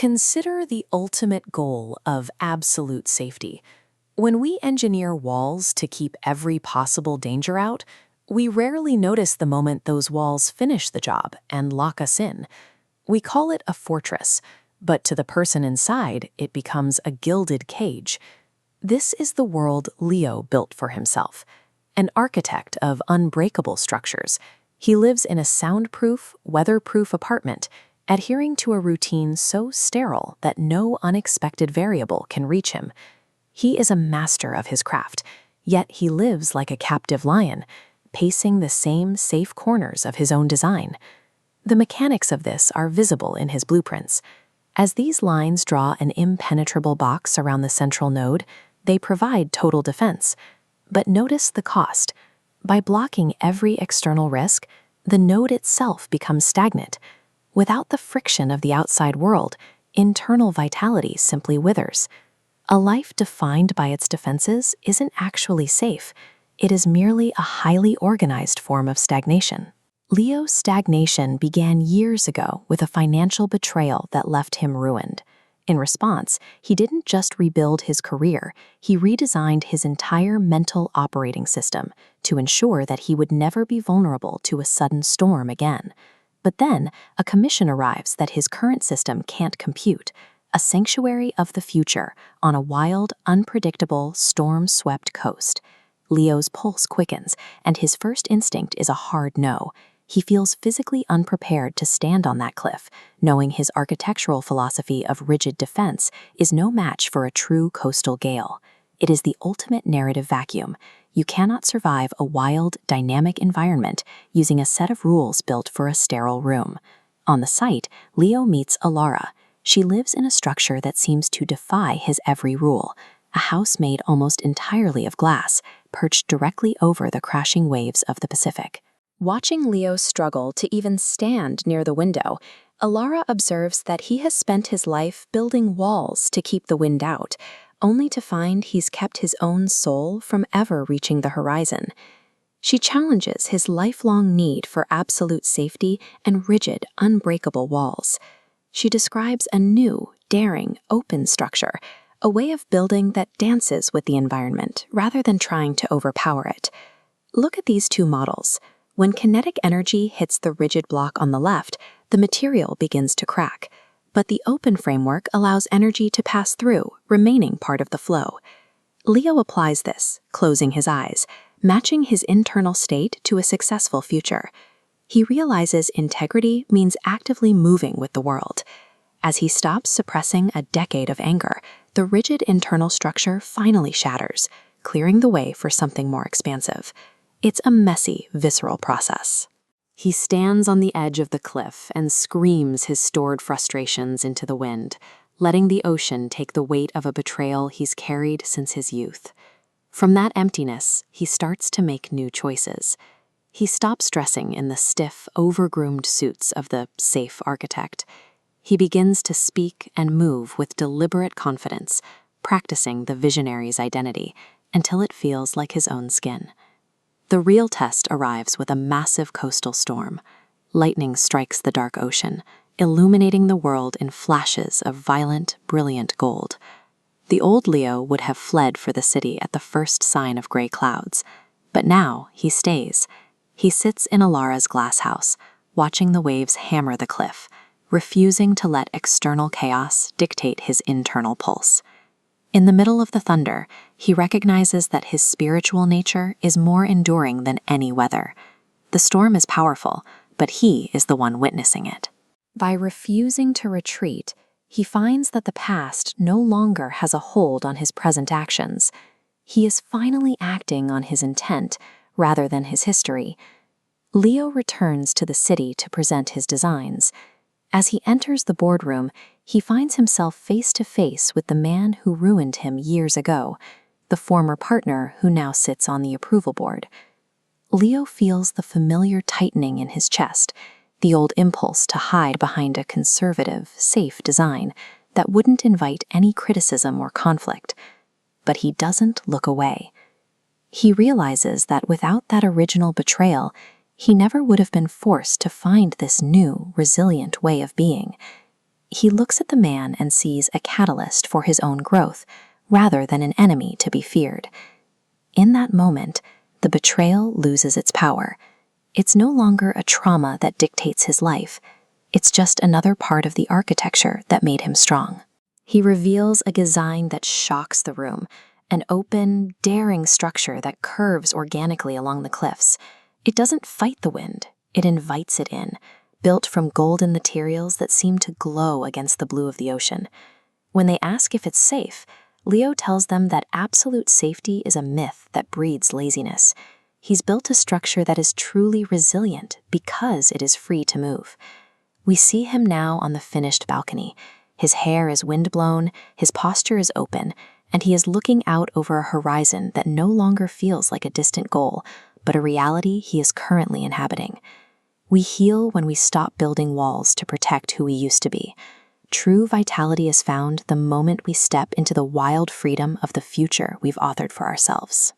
Consider the ultimate goal of absolute safety. When we engineer walls to keep every possible danger out, we rarely notice the moment those walls finish the job and lock us in. We call it a fortress, but to the person inside, it becomes a gilded cage. This is the world Leo built for himself. An architect of unbreakable structures, he lives in a soundproof, weatherproof apartment, adhering to a routine so sterile that no unexpected variable can reach him. He is a master of his craft, yet he lives like a captive lion, pacing the same safe corners of his own design. The mechanics of this are visible in his blueprints. As these lines draw an impenetrable box around the central node, they provide total defense. But notice the cost. By blocking every external risk, the node itself becomes stagnant. Without the friction of the outside world, internal vitality simply withers. A life defined by its defenses isn't actually safe. It is merely a highly organized form of stagnation. Leo's stagnation began years ago with a financial betrayal that left him ruined. In response, he didn't just rebuild his career, he redesigned his entire mental operating system to ensure that he would never be vulnerable to a sudden storm again. But then, a commission arrives that his current system can't compute, a sanctuary of the future on a wild, unpredictable, storm-swept coast. Leo's pulse quickens, and his first instinct is a hard no. He feels physically unprepared to stand on that cliff, knowing his architectural philosophy of rigid defense is no match for a true coastal gale. It is the ultimate narrative vacuum. You cannot survive a wild, dynamic environment using a set of rules built for a sterile room. On the site, Leo meets Alara. She lives in a structure that seems to defy his every rule, a house made almost entirely of glass, perched directly over the crashing waves of the Pacific. Watching Leo struggle to even stand near the window, Alara observes that he has spent his life building walls to keep the wind out, only to find he's kept his own soul from ever reaching the horizon. She challenges his lifelong need for absolute safety and rigid, unbreakable walls. She describes a new, daring, open structure, a way of building that dances with the environment rather than trying to overpower it. Look at these two models. When kinetic energy hits the rigid block on the left, the material begins to crack. But the open framework allows energy to pass through, remaining part of the flow. Leo applies this, closing his eyes, matching his internal state to a successful future. He realizes integrity means actively moving with the world. As he stops suppressing a decade of anger, the rigid internal structure finally shatters, clearing the way for something more expansive. It's a messy, visceral process. He stands on the edge of the cliff and screams his stored frustrations into the wind, letting the ocean take the weight of a betrayal he's carried since his youth. From that emptiness, he starts to make new choices. He stops dressing in the stiff, over-groomed suits of the safe architect. He begins to speak and move with deliberate confidence, practicing the visionary's identity until it feels like his own skin. The real test arrives with a massive coastal storm. Lightning strikes the dark ocean, illuminating the world in flashes of violent, brilliant gold. The old Leo would have fled for the city at the first sign of gray clouds, but now he stays. He sits in Alara's glass house, watching the waves hammer the cliff, refusing to let external chaos dictate his internal pulse. In the middle of the thunder, he recognizes that his spiritual nature is more enduring than any weather. The storm is powerful, but he is the one witnessing it. By refusing to retreat, he finds that the past no longer has a hold on his present actions. He is finally acting on his intent rather than his history. Leo returns to the city to present his designs. As he enters the boardroom, he finds himself face to face with the man who ruined him years ago, the former partner who now sits on the approval board. Leo feels the familiar tightening in his chest, the old impulse to hide behind a conservative, safe design that wouldn't invite any criticism or conflict. But he doesn't look away. He realizes that without that original betrayal, he never would have been forced to find this new, resilient way of being. He looks at the man and sees a catalyst for his own growth, rather than an enemy to be feared. In that moment, the betrayal loses its power. It's no longer a trauma that dictates his life. It's just another part of the architecture that made him strong. He reveals a design that shocks the room, an open, daring structure that curves organically along the cliffs. It doesn't fight the wind, it invites it in, built from golden materials that seem to glow against the blue of the ocean. When they ask if it's safe, Leo tells them that absolute safety is a myth that breeds laziness. He's built a structure that is truly resilient because it is free to move. We see him now on the finished balcony. His hair is windblown, his posture is open, and he is looking out over a horizon that no longer feels like a distant goal, but a reality he is currently inhabiting. We heal when we stop building walls to protect who we used to be. True vitality is found the moment we step into the wild freedom of the future we've authored for ourselves.